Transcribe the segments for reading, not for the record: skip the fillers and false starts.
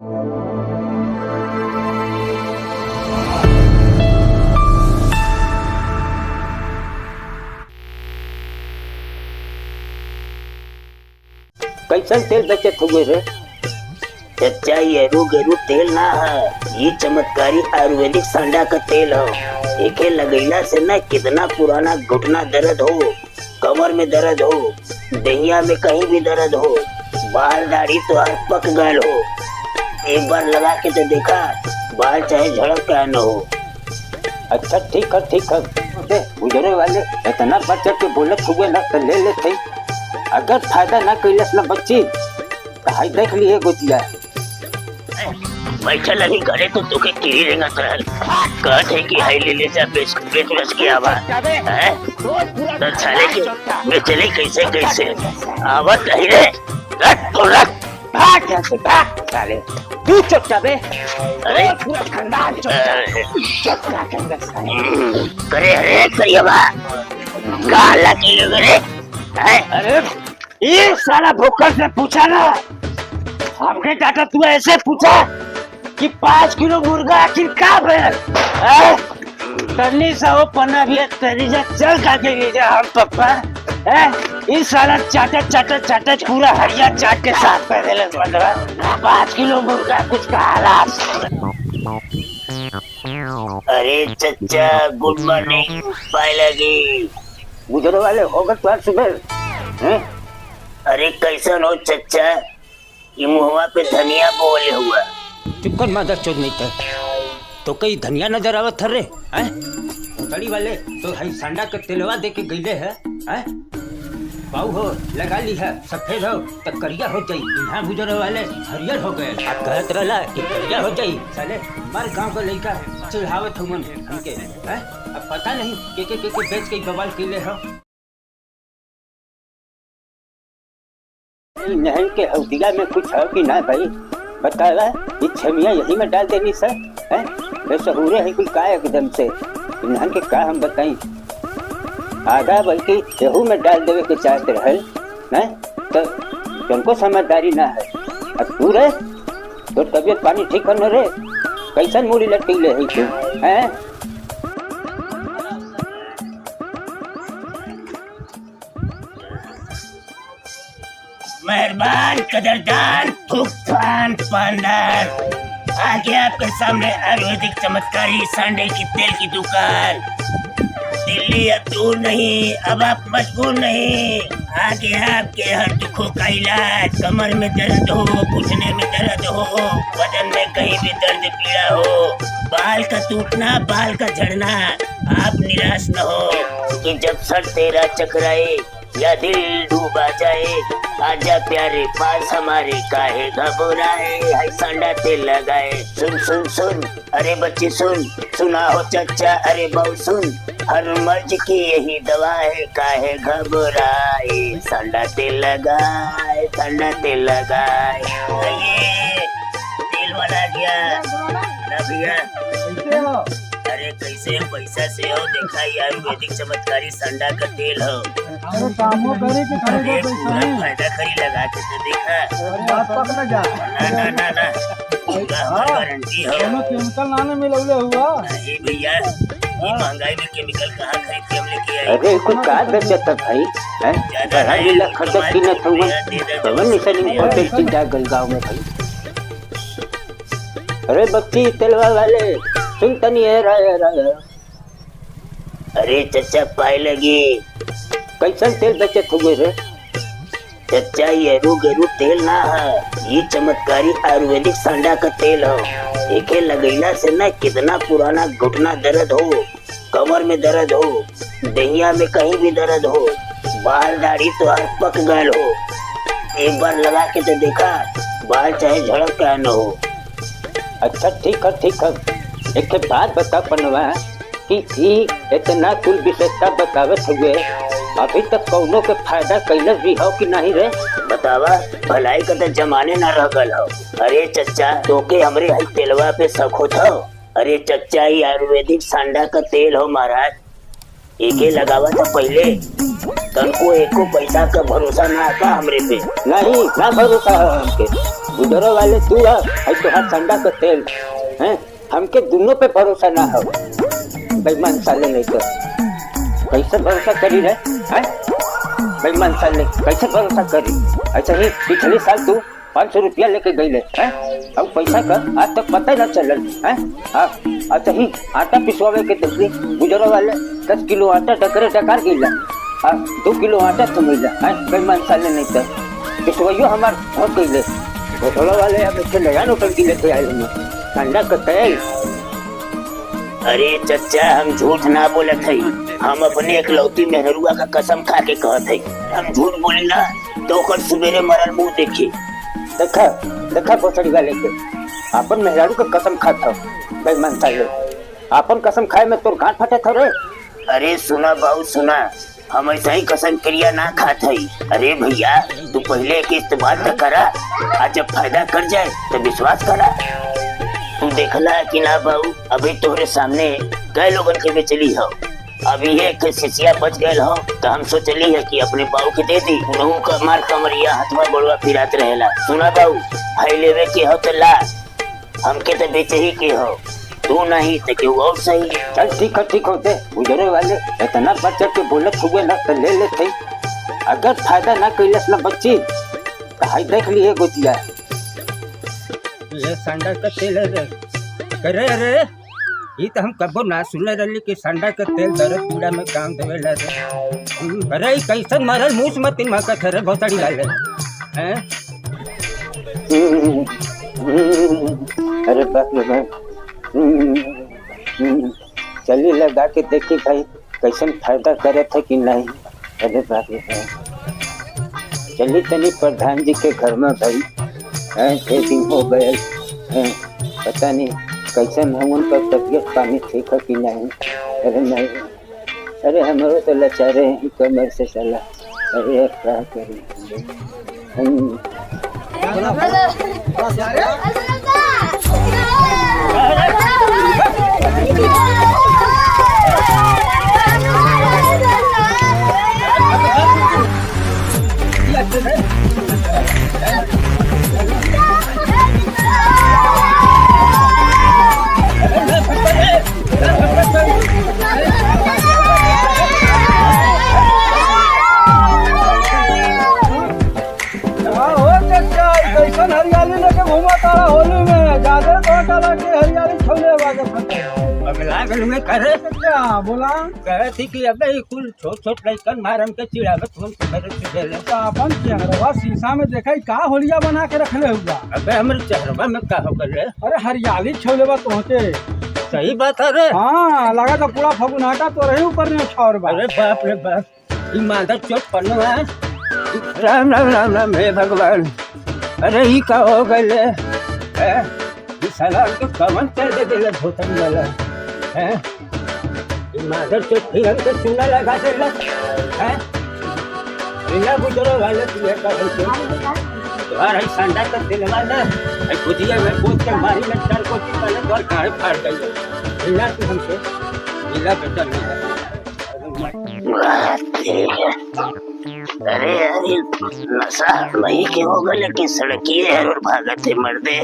कैसन तेल बेचत हुए रे? चच्चा ये गेरू तेल ना है, ये चमत्कारी आयुर्वेदिक सांडा का तेल हो। एके लगैला से न कितना पुराना घुटना दर्द हो, कमर में दर्द हो, दहिया में कहीं भी दर्द हो, बाल दाढ़ी तो हर पक गल हो। एक बार लगा के तो देखा, बाल चाहे झड़क क्या न हो। अच्छा ठीक है गुजरे वाले इतना बच्चा के बोलत हुए ना तो ले ले थे। अगर फायदा ना कैलस ना बच्ची तो देख लिए गोतिया बैठल अभी घरे तो तुके कीड़ी रेंगत रहल, कहत है कि हाई ले जा बेच के आवा है। तो साले के बेचले कैसे आवत नहीं रे। रख भाग यहाँ से भाग साले, तू चुपचाप बे। अरे पूरा खानदान करे अरे करिएगा काला की रे। अरे ये साला भूखर से पूछा ना, हमने डाटा तू ऐसे पूछा कि 5 किलो मुर्गा आखिर का भेल? तन्नी सा वो पन्ना भी तेरी जा चल खा के ले जा हम पप्पा है। इस साला चाटा पूरा हरिया चाट के साथ कर देले बंदरा। 5 किलो मुर्गा कुछ का हालात। अरे चच्चा गुड मॉर्निंग पाए लगी गुजरे वाले होगा तो सुबह हैं? अरे कैसन हो चच्चा, ये मुहवा पे धनिया बोले हुआ। चुपकर मदर चोद नहीं था तो कई धनिया नजर आवत थर रे हैं? बड़ी वाले तो हई सांडा के तेलवा दे के गईले है हैं? बाऊ हो लगा ली है, सफेद हो तो करिया हो जाई। यहाँ गुजरे वाले हरियर हो गए। आप कहत रहला कि करिया हो जाई, साले मार गांव का लड़का चिढ़ावत हमन हमके हैं? अब पता नहीं के बेच के बवाल केले हो। नहर के हौदिया में कुछ है कि ना भाई बतावा। ये छमिया यही में डाल देनी सर हैं? बेसहुरे है कोई का एकदम से इन्हन के का हम बताई। आधा बल्कि गेहूं में डाल देवे के चाहते रहे हैं तो तुमको समझदारी ना है। अब तू रे तो तबियत पानी ठीक करने रे कैसन मूड़ी लटकी ले है तू हैं? मेहरबान कदरदान तूफान पानदार, आगे आपके सामने आयुर्वेदिक चमत्कारी सांडे की तेल की दुकान। दिल्ली अब दूर नहीं, अब आप मजबूर नहीं, आगे आपके हर दुखों का इलाज। कमर में दर्द हो, घुटने में दर्द हो, बदन में कहीं भी दर्द पीड़ा हो, बाल का टूटना, बाल का झड़ना, आप निराश न हो कि जब सर तेरा चकराए या दिल डूबा जाए, आजा प्यारे पास हमारे, काहे घबराए, हाय सांडा तेल लगाए। सुन सुन सुन अरे बच्चे सुन, सुना हो चच्चा अरे बहु सुन, हर मर्ज की यही दवा है, काहे घबराए, सांडा तेल लगाए, सांडा तेल लगाए। ये तेल वाला गया ना भैया। अरे कैसे हो? पैसा से हो, देखा ये आयुर्वेदिक चमत्कारी सांडा का तेल हो। अरे कामों करे के करे अरे तो पूरा फायदा खरी लगा के तो देखा। बात पक न जा। ना गारंटी हो। दोनों केमिकल नाने मिलौले हुआ। अरे भैया ये महंगाई में केमिकल कहाँ खरीद के हम लेके आए? अरे कुछ का बेचत भाई हैं? ज्यादा नहीं लख खर्च की न थुआ कवन निशानी होटल की जा गलगांव में भाई। अरे बच्ची तेलवा वाले सुन तनी है रहा। अरे चच्चा पाए लगी कैसन तेल बेचत हुए रे? चच्चा ये गेरू तेल ना है, ये चमत्कारी आयुर्वेदिक सांडा का तेल हो। एके लगैला से न कितना पुराना घुटना दर्द हो, कमर में दर्द हो, दहिया में कहीं भी दर्द हो, बाल दाढ़ी तो हर पक गल हो। एक बार लगा के तो देखा, बाल चाहे झड़क क्या न हो। अच्छा ठीक है एक बात बता पनवा कि इतना कुल विशेषता बतावत हुए अभी तक कौनो के फायदा कैलस भी हो कि नहीं रे? बतावा भलाई का तो जमाने ना रह गल हो। अरे चच्चा तोके हमरे हई तेलवा पे शक होत हो। अरे चच्चा ये आयुर्वेदिक सांडा का तेल हो महाराज, एके लगावा था पहले तनको एको पैसा का भरोसा ना आता हमरे पे। नहीं ना भरोसा है हमके। उधर वाले तू है तो हाथ संडा का तेल हैं हमके दोनों पे भरोसा ना हो बेईमान साले नहीं तो कैसे भरोसा करी रे हैं बेईमान साले कैसे भरोसा करी। अच्छा ही पिछले साल तू 500 रुपया लेके गई ले हैं अब पैसा का आज तक पता ही ना चलल हैं। अच्छा ही आटा पिसवावे के तकरी गुजरो वाले 10 किलो आटा डकरे डकार गईला 2 किलो आटा तो मिला हैं बेईमान साले नहीं तो पिसवाइयो हमार हो गईले घोटोला वाले अब इससे नया नोटंकी लेके आए हमें ठंडा का तेल। अरे चचा हम झूठ ना बोले थे, हम अपने इकलौती मेहरुआ का कसम खा के कहत है। हम झूठ बोले ना तो ओकर सुबेरे मरल मुंह देखी। देखा देखा पोछड़ी वाले के अपन मेहरारू का कसम खाता बेईमान साले अपन कसम खाए में तोर गांठ फटे थरे। अरे सुना बाबू सुना हम ऐसा ही कसम क्रिया ना खात है। अरे भैया तू पहले के इस्तेमाल तो करा आज जब फायदा कर जाए तो विश्वास करा। तू देखला कि ना बाबू अभी तोहरे सामने कई लोगन के बेचली हो अभी एक शिशिया बच गए हो तो हम सोचली है कि अपने बाबू के दे दी उन्हों का मार कमरिया हथवा बड़वा फिरात रहेला। सुना बाबू हाई लेवे के हो तो ला हमके तो बेचे ही के हो तू नहीं तो क्यों और सही। चल ठीक होते गुजरे वाले इतना बच्चा के बोलत हुए ना तो ले लेते अगर फायदा ना कैलस ना बच्ची तो हाई देख लिए गुजिया ये संडा का तेल रे करे रे ये तो हम कबो ना सुने रही कि संडा का तेल दर्द पीड़ा में काम देवेला रे। अरे कैसन मरल मुंह मत मका थरे भोसड़ी लाले हैं। अरे बाप रे बाप चली लगा के देखी भाई कैसन फायदा करे थे कि नहीं। अरे बाप रे बाप चली तनी प्रधान जी के घर में भाई कई दिन हो गए पता नहीं कैसन है उनका तबियत पानी ठीक है कि नहीं। अरे नहीं अरे हमारे तो लाचारे हैं कमर से चला। अरे क्या करें हरियाली लेके घूमा तारा होली में ज्यादा तो डाला के हरियाली छोले वागे फटे अगला गल में करे क्या बोला कहे थी कि अबे कुल छोट लइकन मारम के चिड़ावत फोन करे चले का अपन चेहरवा शीशा में देखा का होलिया बना के रखले हुआ। अबे हमरे चेहरवा में का हो गए। अरे हरियाली छोले बा तोहके सही बात है रे। हाँ लगा तो पूरा फगुनाटा तो रही ऊपर में छोड़ बा। अरे बाप रे बाप ई मादर चोट पन्नो है। राम राम राम राम हे भगवान अरे ही का हो गए साला तो कमन कर दे दिले भोतन वाला है मादर चोट फिर हमको चूना लगा दे है बिना गुजरो वाले तुझे का तुम्हारा ही संडा कर दिलवा ना खुदिया में कूद के मारी में चार को पहले द्वार काहे फाड़ गई बिना तू हमसे बिना बेटा नहीं। अरे अरे नशा वही के हो गए कि सड़किए है और भागते मर्दे।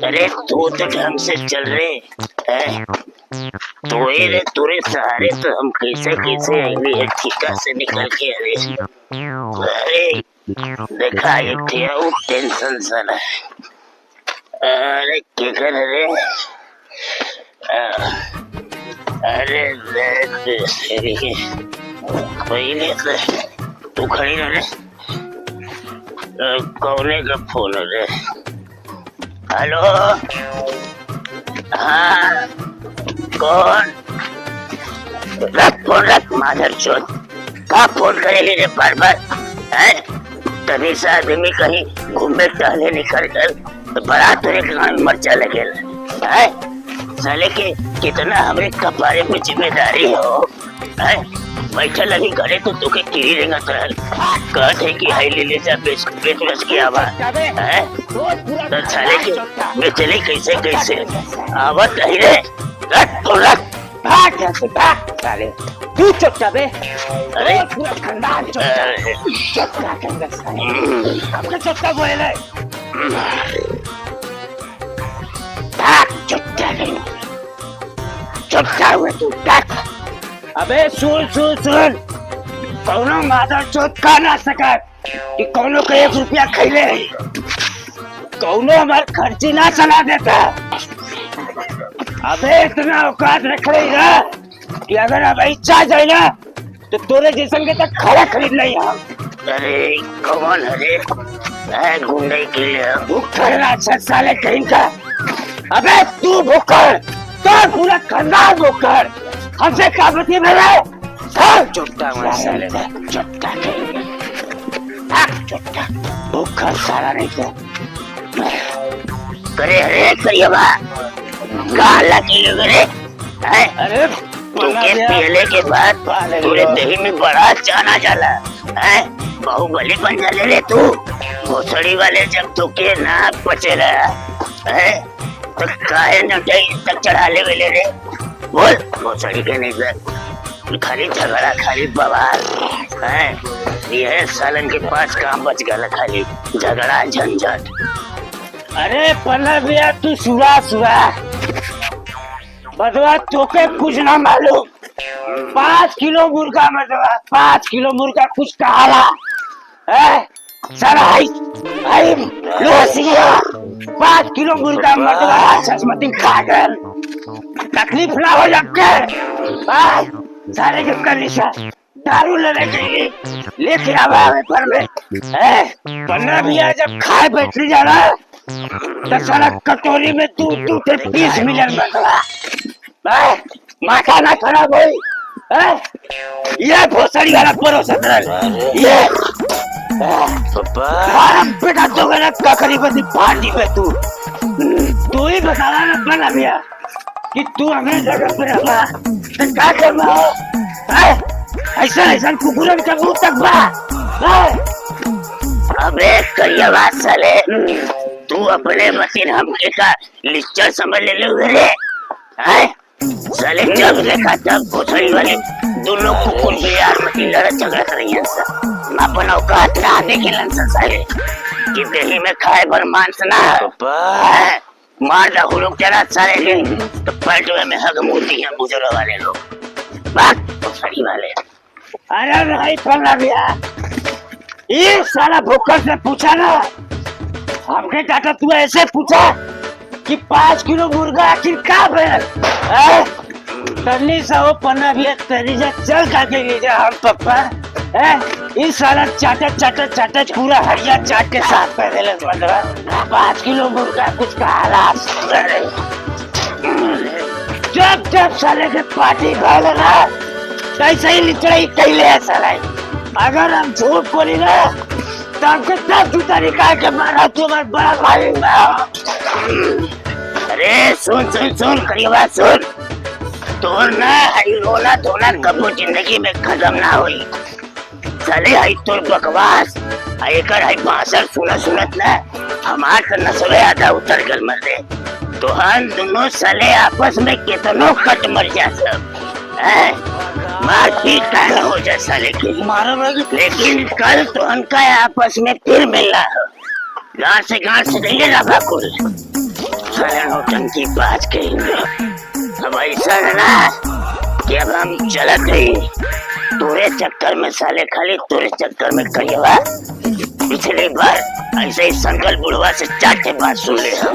अरे तू तो ढंग से चल रहे है तुरे सहारे तो हम कैसे अगली ठीका से निकल के अरे देखा एक टेंशन साला। अरे क्या कर रहे अरे पहले तू खड़ी रहे कौने का फोन रे। हेलो हाँ कौन रख फोन रख माधर चौथ का फोन करेगी रे बार बार है। तभी से आदमी कहीं घूमने टहले निकल कर तो बड़ा तुरे गाँव मर्चा लगे है। साले के कितना हमारे कपारे पे जिम्मेदारी हो है। बैठल अभी घरे तो तुके कीड़ी रेंगत रहल कहत है कि हाई ले जा बेच के आवा है तो साले के बेचले कैसे आवत नहीं रे रख तो रख भाग जा से भाग साले तू चुपचाप बे। अरे पूरा खानदान चुपचाप चुपचाप कर साले आपका चुपचाप बोले चुपता हुए तू तक। अबे सुन सुन सुन, कौनो मादर चोट का ना सका कि कौनो का 1 रुपया खैले, कौनो हमार खर्ची ना चला देता। अबे इतना औकात रख रही ना कि अगर अब इच्छा जाए ना तो तोरे जैसन के तक खड़ा खरीद नहीं हम। अरे कौन अरे गुंडे के लिए भूखर अच्छा साले कहीं का। अबे तू भूखर तो पूरा खानदान भूखर, हमसे क्या बती मेरे चुपता हुआ साले चुपता चुपता भूखर साला नहीं तो करे अरे करिएगा काला किलो करे। अरे तुमके पीले के बाद पूरे दही में बड़ा चाना जाला है, बाहुबली बन जाले रे तू। भोसड़ी वाले जब तुके ना पचे है तो काहे न तक चढ़ा ले वेले रे। बोल भोसड़ी के नहीं खाली झगड़ा खाली बवाल है, ये सालन के पास काम बच गया खाली झगड़ा झंझट। अरे पन्ना भैया तू सुरा सुरा बदवा तोके कुछ ना मालूम। 5 किलो मुर्गा मतलब 5 किलो मुर्गा कुछ कहाला है सारा आई लोसिया 5 किलो मुर्गा मतलब ससमती खा गए तकलीफ ना हो जाके सारे के कलिशा दारू लेने के लिए लेके आवा पर में पन्ना भैया जब खाए बैठ जा रहा तो सारा कटोरी में तू के 20 मिलियन बचला माथा ना खराब हुई। ये भोसड़ी वाला परोसा ये बेटा तो गलत ककरी बदी पार्टी पे तू ही बताना ना बना भैया कि तू हमें जगह पे रहा तो क्या करना हो ऐसा ऐसा कुकुरन का मुंह तक बा। अबे करिया बात साले तू अपने मशीन हमके का लिस्टर समझ ले रे साले जब देखा तब भोसड़ी वाले दोनों कुकुर बिहार में लड़ा झगड़ा कर रही हैं। अपन औकात ना देखे लंसन साले कि दही में खाए पर मांस ना मार दा लोग जरा सारे ले तो पलटवे में हग मूर्ति है बुजुर्ग वाले लोग बात भोसड़ी वाले। अरे भाई पन्ना भैया ये सारा भूखर से पूछा ना हमके टाटा तू ऐसे पूछा कि 5 किलो मुर्गा आखिर का भेल तन्नी सा वो पन्ना भी तेरी जा चल काके ले जा हम पप्पा इस साला चाटा पूरा हरिया चाट के साथ पे देले मतलब 5 किलो मुर्गा कुछ का हालात जब साले के पार्टी भाले ना कैसे ही लिचड़ाई कैले है साला। अगर हम झूठ बोली ना तो हमको तब जूता निकाल के मारा तुम्हारे बड़ा भाई में। अरे सुन सुन सुन करीबा सुन तो ना हई रोना धोना कबो जिंदगी में खत्म ना हुई चले हई तो बकवास एकर हई भाषण सुनत ना हमार तो नसवे आधा उतर गल मर दे तो हम दोनों साले आपस में कितनो कट मर जा सब मारपीट का हो जा साले के लेकिन कल तो उनका आपस में फिर मिलना हो गांठ से नहीं रहा कुल साले नौटंकी बाज के अब ऐसा है ना कि अब हम चलत रही तोरे चक्कर में साले खाली तोरे चक्कर में करिएगा। पिछली बार ऐसे ही संकल्प बुढ़वा से 4 बात सुन ले हम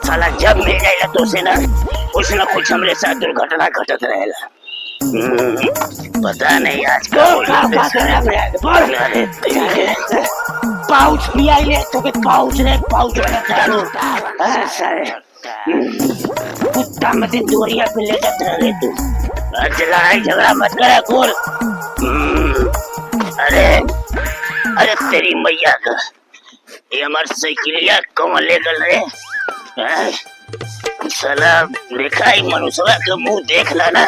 साला जब मिल जाएगा तो से ना कुछ हमरे साथ दुर्घटना घटत रहेला। पता नहीं आज पाउच पिया ले तो के पाउच वाला चालू कुत्ता मत दोरिया पे ले जाता रहे तू आज लड़ाई झगड़ा मत करे कोल। अरे तेरी मैया का ये हमार साइकिलिया कौन ले गल रे साला देखा ही मनुष्य का मुंह देख ला ना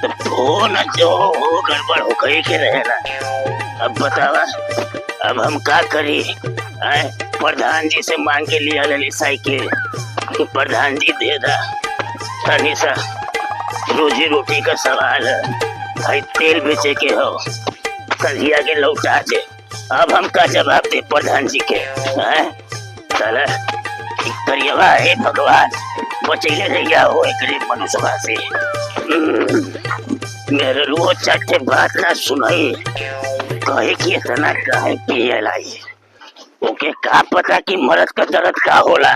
तो न जो हो गड़बड़ हो गई के रहेला। अब बतावा अब हम क्या करी प्रधान जी से मांग के लिया ले साइकिल कि प्रधान जी दे दा तनी सा रोजी रोटी का सवाल है भाई तेल बेचे के हो कलिया के लौटा दे। अब हम का जवाब दे प्रधान जी के साला करियवा हे भगवान बचैले रहिया हो एकरे मनुष्यवा से। मेरे रुओ चाटे बात ना सुनाई कहे कि इतना काहे पिए लाई। ओके का पता कि मर्द का दर्द का होला।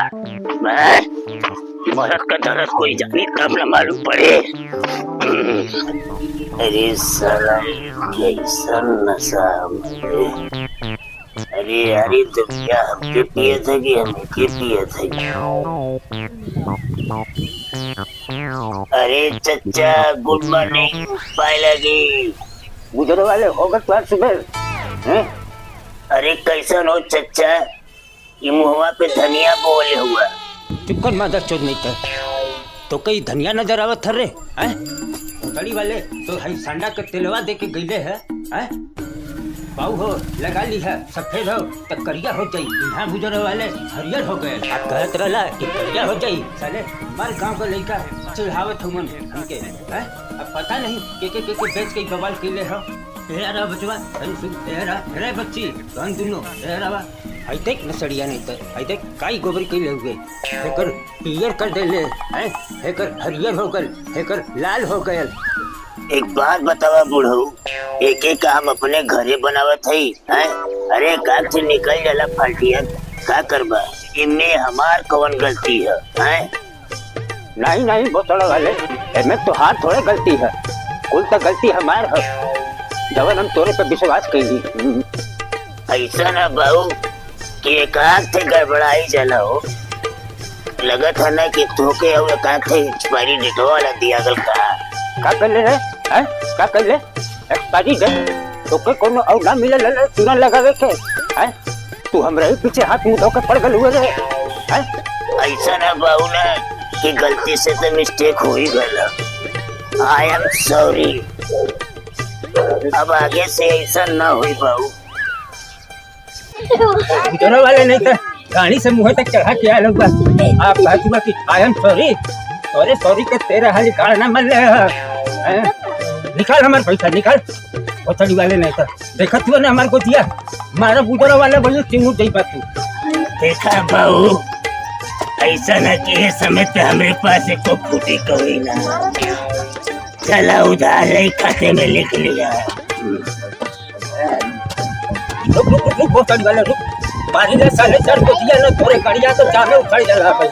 मर्द का दर्द कोई जानी तब न मालूम पड़े। अरे साला कैसा नशा। अरे अरे दुनिया हमके पिए थे कि हमें के पिए थे। अरे चचा गुड मॉर्निंग पाए लगी गुजरे वाले होगा तो सुबह हैं? अरे कैसन हो चचा ये मुहवा पे धनिया बोले हुआ। चुप कर मादर चोद नहीं था तो कई धनिया नजर आवत रे हैं? तड़ी वाले तो हई सांडा के तेलवा दे के गईले है हैं? पाऊ हो लगा ली है सफेद हो तो करिया हो जाई। यहाँ गुजरे वाले हरियर हो गए। आप कहत रहला कि करिया हो जाई। साले हमारे गांव का लड़का चिढ़ावत हुमन हमके हैं? अब पता नहीं के बेच के बवाल कैले हो। तेरा बचवा तेरा बच्ची कौन दुनो तेरा आई देख नसड़िया नहीं तो आई देख काई गोबर कैले हुए हेकर पियर कर देले हैं? हेकर हरियर हो गल हेकर लाल हो गयल। एक बात बतावा बुढ़ऊ एक एक काम अपने घरे बनावत है हैं? अरे काग से निकल जाला फाल्टिया का करबा इनमें हमार कौन गलती है हैं? नहीं नहीं बोतल वाले एमे तो हाथ थोड़े गलती है कुल तो गलती हमार है जवन हम तोरे पे विश्वास कैली। ऐसा ना बाबू कि एक आग थे गड़बड़ाई जाला हो। लगत है ना कि तोके और एक आग थे एक्सपायरी डेट वाला दिया गल का कर ले हैं? का कर ले एक्सपायरी डेट तोके कोनो और ना मिले ले तुरंत लगावे के हैं? तू हमरा ही पीछे हाथ मुंह धोके पड़ गल हुए रे हैं? ऐसा ना बाबू ना कि गलती से तो मिस्टेक हो ही गला। आई एम सॉरी अब आगे से ऐसा ना हुई बाबू। गुजरे वाले नहीं तो गाड़ी से मुँह तक चढ़ा के आया लोग आप कहतुआ कि आई एम सॉरी। अरे सॉरी के तेरा हाल निकाल ना मन ले निकाल हमारे पैसा निकाल। पथड़ी वाले नहीं तो देखत हुआ ना हमारे को दिया मारा गुजरे वाले बोले चिंगू दे बात देखा बाबू ऐसा ना कि ये समय पे हमारे पास एक फूटी कोई ना चला उधार ही खाते में लिख लिया। रुक पथड़ी वाले रुक मारी ले साले सर को दिया ना थोड़े गाड़िया तो जामे उखाड़ जाला भाई।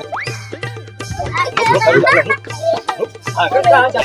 रुक आगे कहाँ जा